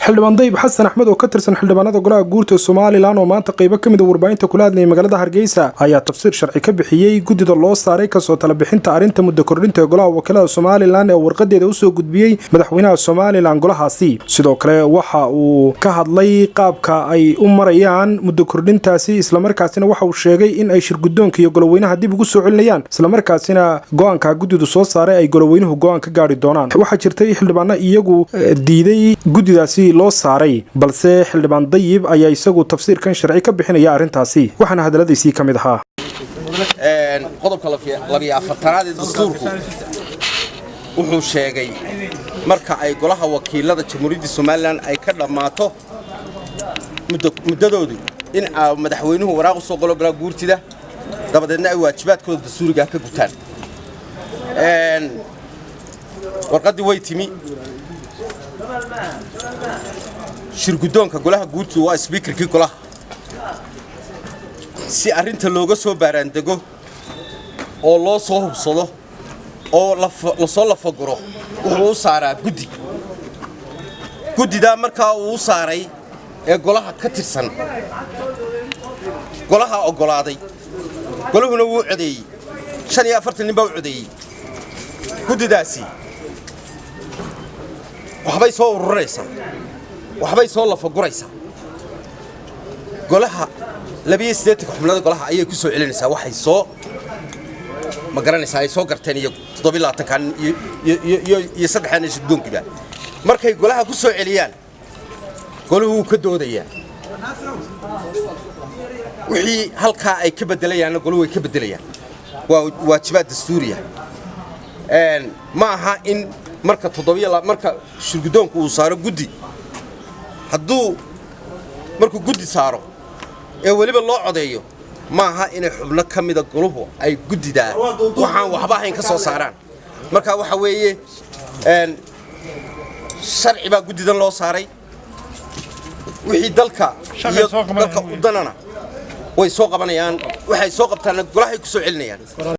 xildhibaan Dayib Xasan Axmed oo ka tirsan xildhibaanada golaha guurta Soomaaliland oo maanta qayb ka mid ah warbaahinta kula hadlay magaalada Hargeysa ayaa tafsiir sharci ka bixiyay gudida loo saaray ka soo tala bixinta arinta muddo kordhinta golaha wakiilada Soomaaliland ee warqadeeda u soo gudbiyay madaxweynaha Soomaaliland golahaasi sidoo kale waxa uu ka hadlay qaabka ay u marayaan muddo kordhintaasi isla markaasina waxa uu sheegay in ay shirgudoonka iyo goloweynaha dib ugu soo celinayaan isla markaasina go'aanka gudidu soo saaray ay goloweynuhu go'aan ka gaari doonaan waxa jirtay xildhibaano iyagu diiday gudidaasi loo saaray balse xildhibaan Dayib ayaa isagu tafsiirkan sharci ka bixinaya arintaasi waxaana hadaladiisii kamid ahaa qodobka 24aad ee dastuurku wuxuu sheegay marka ay golaha wakiilada Jamhuuriyadda Soomaaliland ay ka dhamaato muddadoodu in madaxweynuhu waraaq soo qolo golaha guurtida dabadeedna ay waajibaadkooda dastuuriga ka gutaan warqadii way timi shirgudoonka golaha guurtu waa speakerkii golaha si arinta looga soo baaraandego oo loo soo hubsado oo la soo lafaguro wuxuu u saaraa gudida markaa uu saaray ee golaha ka tirsan golaha ogolaaday golahuna wuu codeeyay 45 nin baa u codeeyay gudidaasi waxbay soo ururaysaa waxbay soo lafaguraysaa golaha 82 xubnada golaha ayay ku soo celinaysaa waxay soo ma garanaysaa ay soo garteen iyo 27 kan iyo saddexan shirgudoonkiba markay golaha ku soo celiyaan golahu ka doodaya wixii halka ay ka bedelayaan golahu way ka bedelayaan waa waajibaad dastuuriya ma aha in marka 7 marka shirgudoonku uu saaro gudi hadduu markuu gudi saaro ee waliba loo codeeyo ma aha in xubno kamida goluhu ay gudida waxaan waxba ahayn ka soo saaraan marka waxa weeye sharci baa gudidan loo saaray wixii dalka u danana way soo qabanayaan waxay soo qabtaan golaha ay ku soo celinayaan